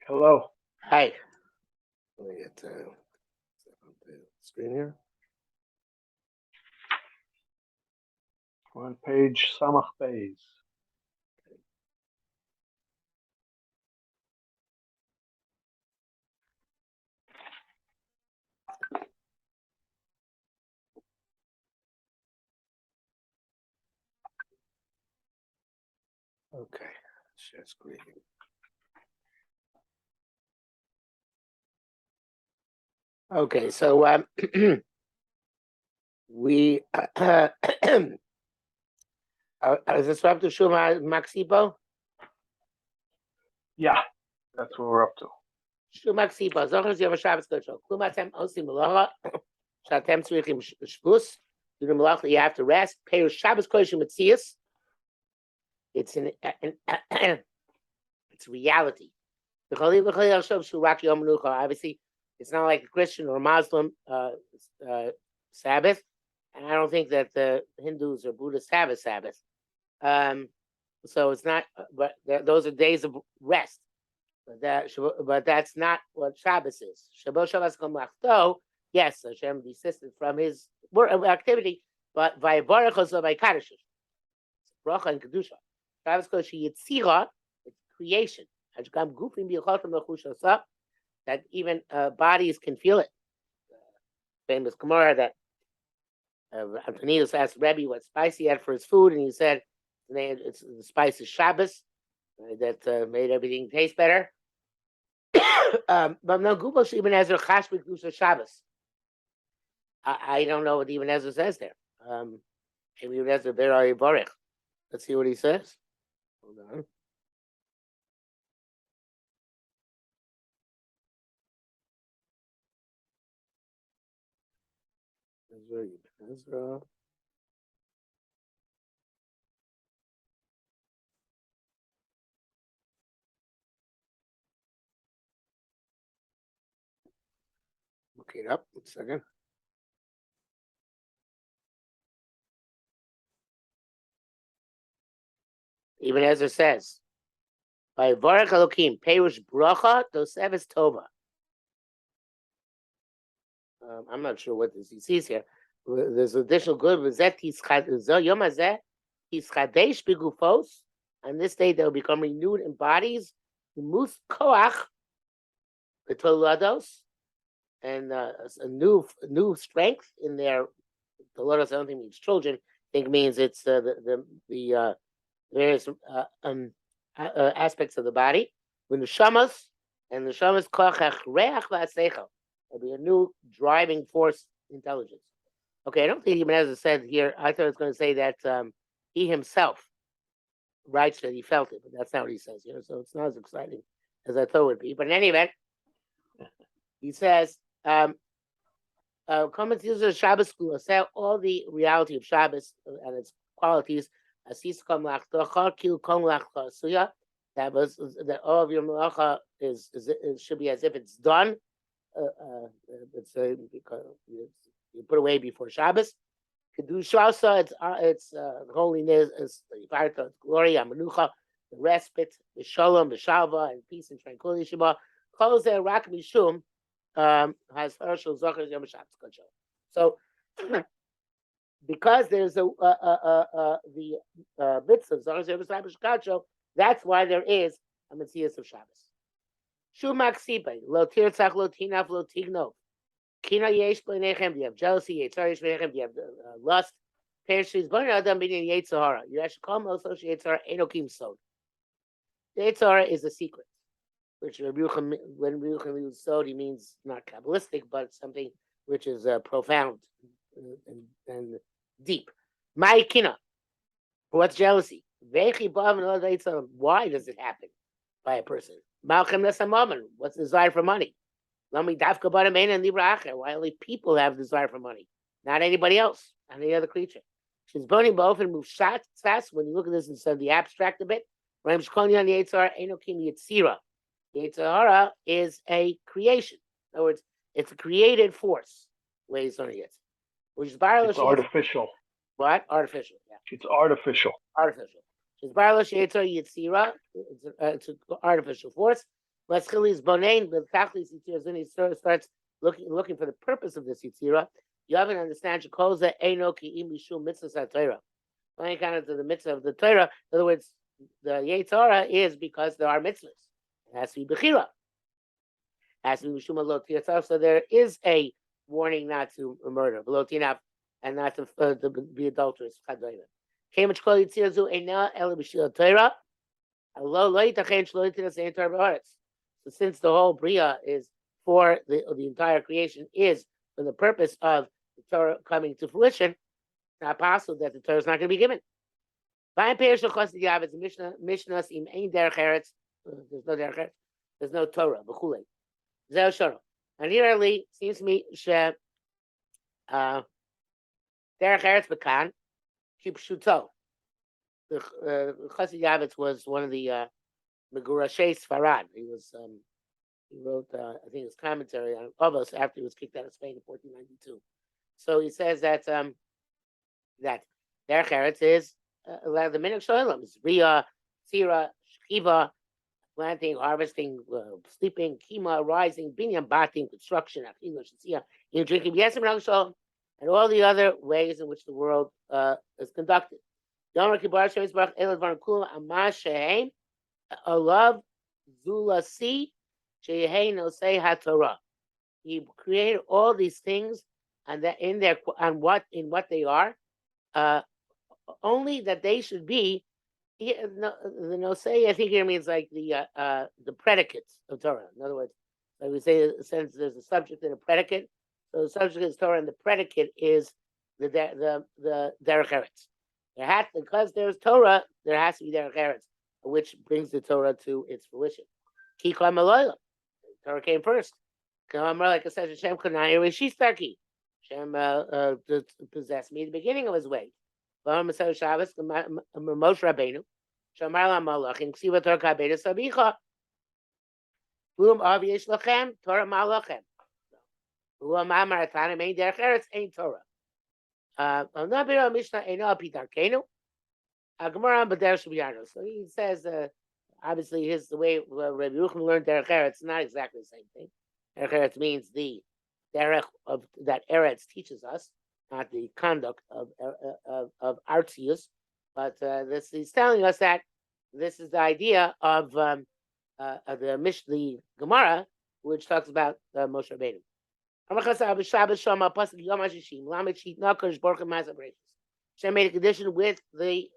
Hello. Hi. Let me get the screen here. We're on page Samach Beis. Okay, share screen. Okay, so we is this up to Shuma Maxipo? Yeah, that's what we're up to. Shuma Maxipo. Zochers Yom Shabbos Kodesh. Kumatem Osim Melacha. Shatem Tzrichim Shvus. Do the Melacha. You have to rest. Pay Shabbos Kodesh Metzias. It's it's reality. Obviously, it's not like a Christian or Muslim Sabbath, and I don't think that the Hindus or Buddhists have a Sabbath. So it's not, but those are days of rest. But that's not what Shabbos is. Shabbat Shabbos Kol Malachto, yes, Hashem desisted from his activity, but Vayivarachos of Vaykaddish, Bracha and Kedusha. Shabbos Kol Sheyitzira, it's creation. That even bodies can feel it. Famous Gemara that Antonius asked Rebbe what spice he had for his food, and he said it's the spice of Shabbos that made everything taste better. But no, Gubos even Ezra Chashbik Gusa Shabbos. I don't know what even Ezra says there. Maybe even Ezra Berai Borich. Let's see what he says. Hold on. Ezra. Look it up. 1 second. Even Ezra says, by Baruch Elokim, Perush Bracha Doseves Tova. I'm not sure what this he sees here. There's additional good. On this day, they'll become renewed in bodies. Mus koach, betolados, and a new strength in their tolados. I don't think means children. I think means it's the various aspects of the body. When the shamas and the shamas koach reach v'asecha. It'll be a new driving force intelligence. Okay, I don't think Ibn Ezra said here. I thought it was going to say that he himself writes that he felt it, but that's not what he says here. So it's not as exciting as I thought it would be. But in any event, he says, comments user Shabbos school say all the reality of Shabbos and its qualities. That was that all of your malacha is it should be as if it's done. It's because you put away before Shabbos. Kedusha, it's holiness, it's glory, Amanucha, the respite, the shalom, the shalva, and peace and tranquility. Shema. Close rak mishum has Herschel Zocher Yom Shabbos. So, because there's the mitzvah of Zocher Yom Shabbos, that's why there is a mitzvah of Shabbos. Shumak sipe lo tirtzach lo tinaf lo tigno. Kina yesh b'nechem. Do you have jealousy? Yetzar yesh b'nechem. Do you have lust? Perishis b'nei adam b'nei yetzahara. You actually call him also yetzahara enokim sod. The yetzahara is a secret, which when Yerucham uses sod, he means not kabbalistic, but something which is profound and deep. My kina. What's jealousy? Why does it happen by a person? What's the desire for money? Why only people have desire for money, not anybody else, not any other creature. She's burning both and moves shots. When you look at this instead of the abstract a bit, the Yetzirah is a creation. In other words, it's a created force. Ways on it. Which is artificial. What? Artificial. Yeah. It's artificial. Artificial. It's an artificial force. Maschilis bonain with tachlis yitzira. Then he starts looking for the purpose of this yitzira. You haven't understand shekoza eino ki im mishum mitzvah Torah. Only kind of the mitzvah of the Torah. In other words, the Yetzirah is because there are mitzvahs. It has to be bechira. Has to be mishum lo tirtzar. So there is a warning not to murder, below tinaf, and not to be adulterous. Kemach kol yitzira zu eina el b'shil Torah. Lo yitachen shlo yitiras ein Torah b'aretz. So since the whole bria is for the entire creation is for the purpose of the Torah coming to fruition, it's not possible that the Torah is not going to be given. There's no derech eretz. There's no Torah. And here, Ali, seems to me, derech eretz bekan kipshuto. The Chassid Yavitz was one of the Megurashei Sfarad. He wrote, I think, his commentary on Avos after he was kicked out of Spain in 1492. So he says that that derech eretz is the minhag sholam is ria, sira, shkiva, planting, harvesting, sleeping, kima, rising, binyan, bating, construction, achila, shisia, drinking, yes, and all the other ways in which the world is conducted. Yomer kibar shemis barach elad varim kulam amah shehem alav zulasi shehei nosei haTorah. He created all these things, and that in what they are, only that they should be. The nosei, I think here means like the predicates of Torah. In other words, like we say, since there's a subject and a predicate, so the subject is Torah, and the predicate is the derech eretz. Because there's Torah, there has to be derech eretz, which brings the Torah to its fruition. Ki kol maloyla, Torah came first. Like I said, Hashem Kanai Rishistaki. Hashem possessed me at the beginning of his way. Moshe Rabbeinu, Shamar la Malachim, Ksiva Torah Kabeda Sabicha. Blum Aviyesh Lachem, Torah Malachem. Blum Amar Atana Main Derech Eretz Ain't Torah. Nabira Mishnah Eino Pitarkenu. Gemara B'Derech Shubiyano. So he says, obviously, the way Rabbi Yerucham learned Derech Eretz, not exactly the same thing. Derech Eretz means the derech of that Eretz teaches us, not the conduct of artius, but this he's telling us that this is the idea of the Gemara, which talks about Moshe Rabbeinu. Hashem made a condition with the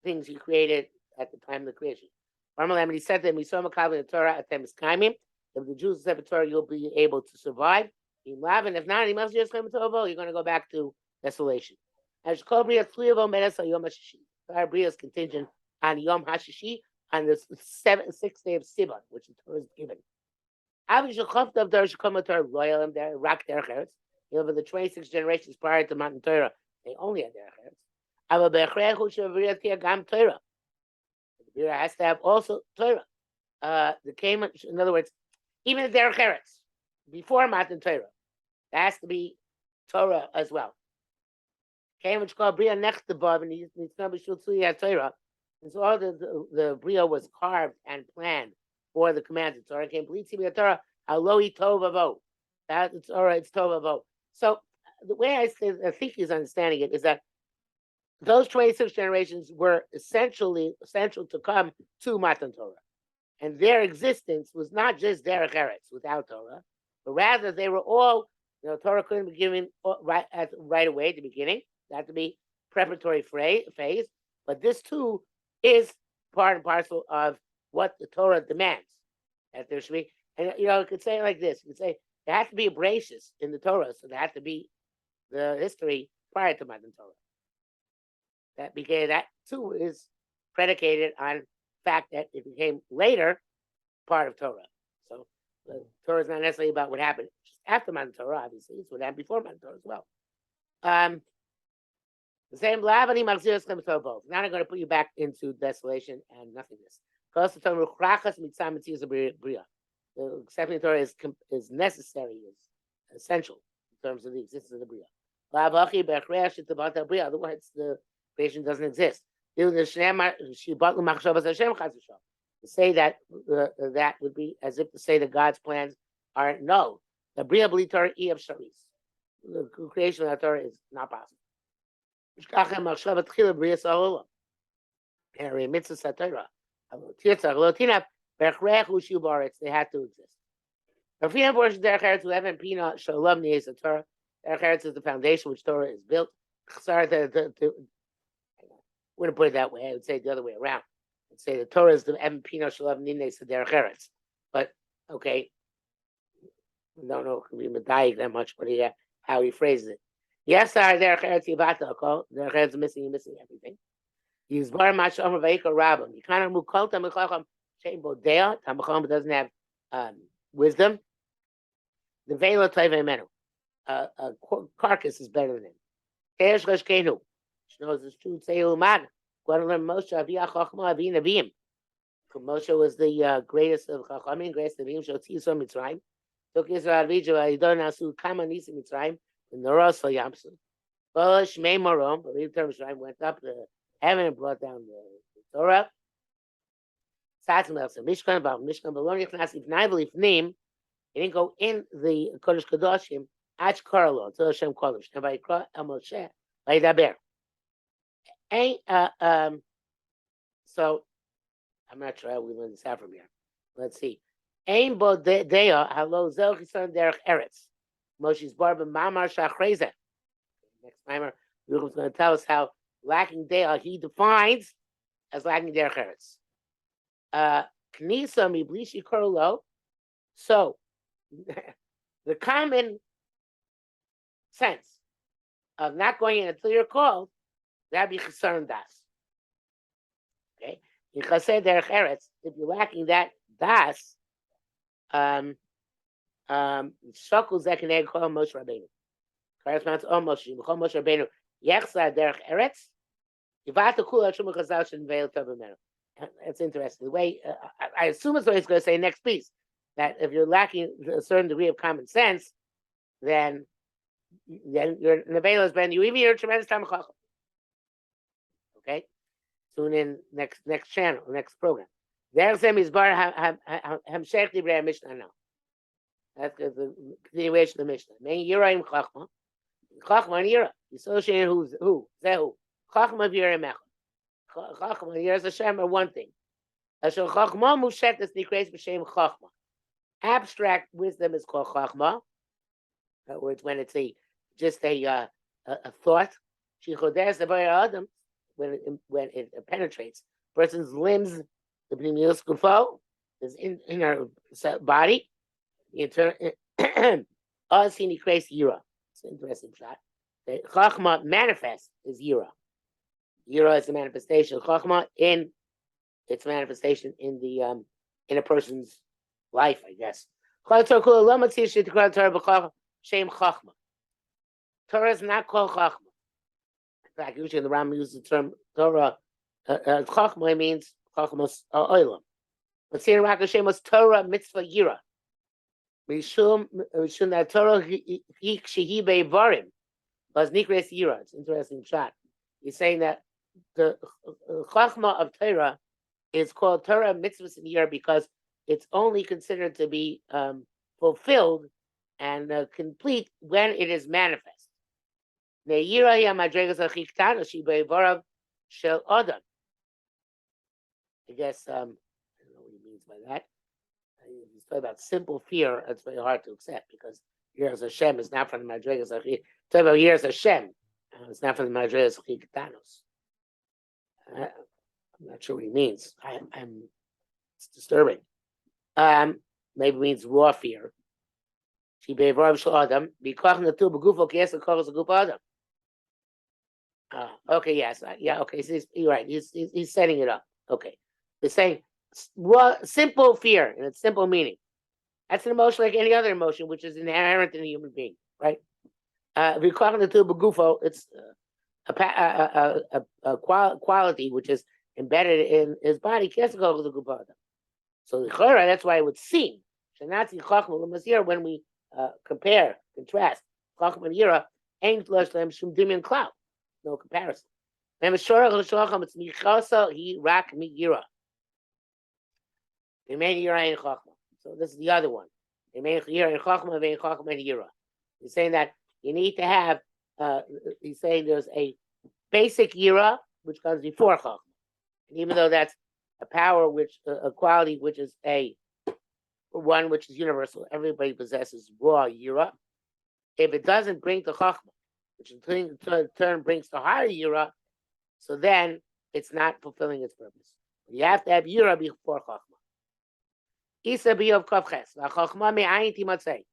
things he created at the time of the creation. And he said to them, "We saw Makabel in the Torah at them is kaimim. If the Jews accept the Torah, you'll be able to survive. And if not, he must just come to Ovo. You're going to go back to desolation." As Kol Bria Tzliavo Medes Yom Hashishi. Our Bria is contingent on Yom Hashishi, on the 6th day of Sivan, which the Torah is given. For the 26 generations prior to Matan Torah, they only had derech eretz. The Bria has to have also Torah. In other words, even the derech eretz before Matan Torah, there has to be Torah as well. And so all the Bria was carved and planned for the command of Torah. That's Torah, it's Tovavo. So the way I think he's understanding it is that those 26 generations were essential to come to Matan Torah. And their existence was not just derech eretz without Torah, but rather they were all, Torah couldn't be given right away at the beginning. It had to be preparatory phase. But this too is part and parcel of what the Torah demands. That there should be, and you could say it like this: you could say there has to be a bracious in the Torah, so there has to be the history prior to Matan Torah. That too is predicated on the fact that it became later part of Torah. So the Torah is not necessarily about what happened just after Matan Torah, obviously. It's what happened before Matan Torah as well. The same Lavani Magziras Lemtobo. Now I'm going to put you back into desolation and nothingness. The accepting the Torah is necessary, is essential in terms of the existence of the Bria. Otherwise, the creation doesn't exist. To say that that would be as if to say that God's plans are no. The Bria Bli Torah E of Sharis. The creation of the Torah is not possible. They had to exist. Rafina portion Derech Eretz who haven't Pina Shalom Nies the Torah. Derech Eretz is the foundation which Torah is built. Sorry, I wouldn't put it that way. I would say it the other way around. I'd say the Torah is the Evan Pina Shalom Nies the Derech Eretz. But okay, I don't know if we medayik that much, but how he phrases it. Yes, sir. Derech Eretz Yivata Akol. Derech Eretz missing everything. He's bar masham vayikol rabbim. You kind of mukolta mechacham shein bodea. Tamacham doesn't have wisdom. The vela toive menu. A carcass is better than him. Teresh cheshkenu. She knows it's true. Tzeilu man. Going to learn Moshe aviyah chachma avi navim. Moshe was the greatest of chachamim, greatest of navim. Shotzi yisrael Mitzrayim. Took Israel Vijay vayidon asu kama nisi Mitzrayim. And the Rosh Yamsu. But Shmei Morom, believe term Mitzrayim, went up the heaven and brought down the Torah. Mishkan about Mishkan Baloni Knas if Naively Fnim, he didn't go in the Kodesh Kadoshim, Ach Karlo, until Hashem Kodesh. And by Kra El Moshe, by Daber. So I'm not sure how we learn this out from here. Let's see. Ein bo dea halo zel chisan derech eretz. Moshe's barba mamar shachreza. Next timer, Yerucham's going to tell us how lacking dea he defines as lacking derech eretz. Knisa miblishi korlo. So the common sense of not going in until you're called, that'd be chisaron das. Okay, in chased derech eretz, if you're lacking that das, shakul zekeneg kol Moshe Rabbeinu. Corresponds to Moshe Rabbeinu. Yechsa derech eretz. Yivata kula shumu chazal shen veil tovimenu. That's interesting. The way I assume it's what he's going to say next piece. That if you're lacking a certain degree of common sense, then you're neveil has been you even you're a tremendous time chacham. Okay, tune in next channel, next program. There's them is bar hamshech divrei Mishnah now. That's the continuation of the Mishnah. Main Yiraim Chochmo. Chochmo and Yira. The associated who? Zehu. Chochmo of Yiraim Echad. Chochmo and Yira's Hashem are one thing. Asher Chochmo Mushet is Nikreis B'Shem Chochmo. Abstract wisdom is called Chochmo. In other words, when it's just a thought. She choderes the Adam when it penetrates a person's limbs, the pneumius kufo is in her body. Asini creates Yira. It's an interesting shot. The Chochma manifest is Yira. Yira is a manifestation. Chochma in its manifestation in a person's life, I guess. Torah is not called Chochma. In fact, usually the Ram uses the term Torah. Chochma means Chochmas Oilam. But here Hashem was Torah mitzvah Yira. Mishum that Torah shehi beivarim was nikres Yira. It's an interesting shot. He's saying that the Chochma of Torah is called Torah mitzvahs in Yira because it's only considered to be fulfilled and complete when it is manifest. Ne'yira hi madregas achiktana she beivarav shel adam. I guess I don't know what he means by that. He's talking about simple fear. That's very hard to accept because Yeras Hashem is not from the Madregas Achik. Talking about Yeras Hashem, it's not from the Madregas Achik Tanos. I'm not sure what he means. It's disturbing. Maybe it means raw fear. She beivarav shel adam b'koch natu b'gufo kies l'koch l'guf adam. Okay, yes, yeah, okay. So you're right. He's setting it up. Okay. They're saying simple fear and its simple meaning. That's an emotion like any other emotion, which is inherent in a human being, right? It's a quality which is embedded in his body. So that's why it would seem when we compare, contrast Chochma and Yira, ain't shum cloud. No comparison. It's michasa he rak mi Yira. So this is the other one. He's saying that you need to have, he's saying there's a basic yira, which comes before Chochmah. And even though that's a power, a quality, which is one which is universal, everybody possesses raw yira. If it doesn't bring to Chochmah, which in turn brings to higher yira, so then it's not fulfilling its purpose. You have to have yira before Chochmah. Isa biyov kavches, v'chochma me'ayin timatzei.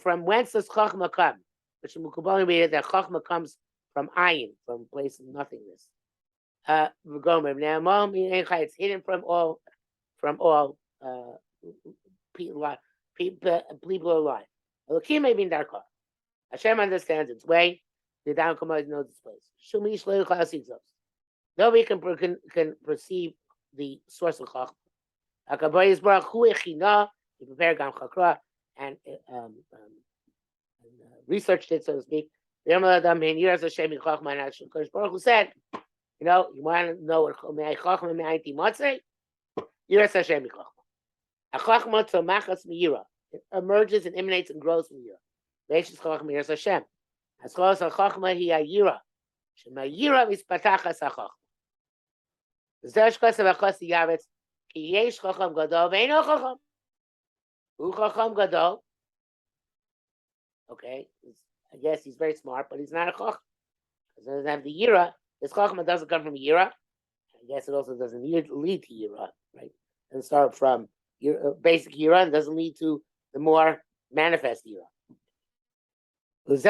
From whence does Chochmah come? Which Mukubalim read that Chochmah comes from ayin, from a place of nothingness. It's hidden from all people alive. Elokim may be in dark. Hashem understands its way. The down command knows its place. Nobody can perceive the source of Chochmah. He prepared Gam Chakra and researched it, so to speak. Baruch Hu said, you want to know what Chochmah me'ayin timatzei? Yiras Hashem Chochmah. A Chochmah tzomachas miyira. It emerges and emanates and grows from yira. Veishis Chochmah Yiras Hashem. As close as Chochmah hi yira. Shema yira mispatachas haChochmah. Zesh kosev achosi yavetz ki yesh Chocham gadol ve'eino Chocham. Hu Chocham gadol. Okay, I guess he's very smart, but he's not a Chocham. Because doesn't have the yira. This Chochmah doesn't come from yira. I guess it also doesn't lead to yira, right? And start from basic yira and doesn't lead to the more manifest yira. This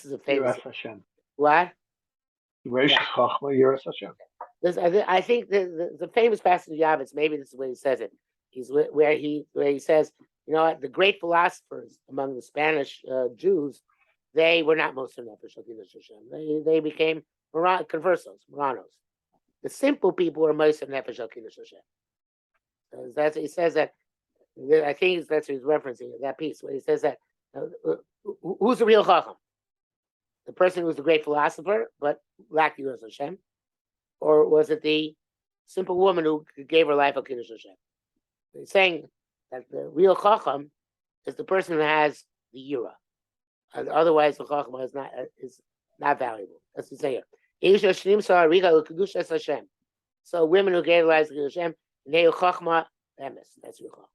is a famous. Yiras Hashem. What? Reish Chochmah, Yiras Hashem. I think the famous passage of Yavetz, maybe this is where he says it. He's where he says, the great philosophers among the Spanish Jews, they were not Moser Nefesh Hashem. They became conversos, Moranos. The simple people were Moser Nefesh Hashem. He says that. I think that's what he's referencing that piece where he says that who's the real Chacham? The person who was the great philosopher but lacked Yiras Hashem, or was it the simple woman who gave her life a Kiddush Hashem? He's saying that the real Chacham is the person who has the Yira. Otherwise, the Chacham is not valuable. That's what he's saying. So women who gave their lives to Hashem, Neu Chachma, that's real Chacham.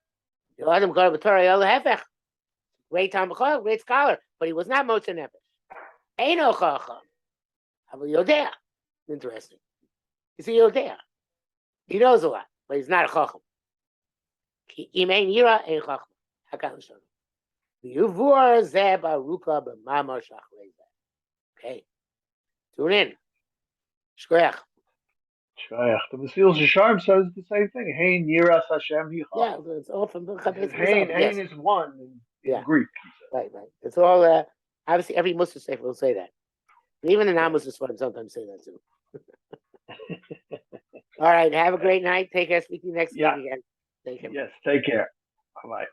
Great Talmud, great scholar, but he was not Moser Nefesh. Eino Chacham. Yodea. Interesting. You see, Yodea. He knows a lot, but he's not a Chacham. Imein Yira ein Chacham. Hakan l'shon. Yuvur zeh baruka b'mamar shachrei zeh. Okay. Tune in. Shkoyach. The Mesilas Yesharim says the same thing. Hein Yiras Hashem hi Chochmah. Yeah, it's all from the Hein is one in Greek. Right. It's all, obviously, every Muslim sefer will say that. But even the non-Muslim ones sometimes say that too. All right. Have a great night. Take care. Speak to you next week again. Take care. Yes. Take care. Bye-bye.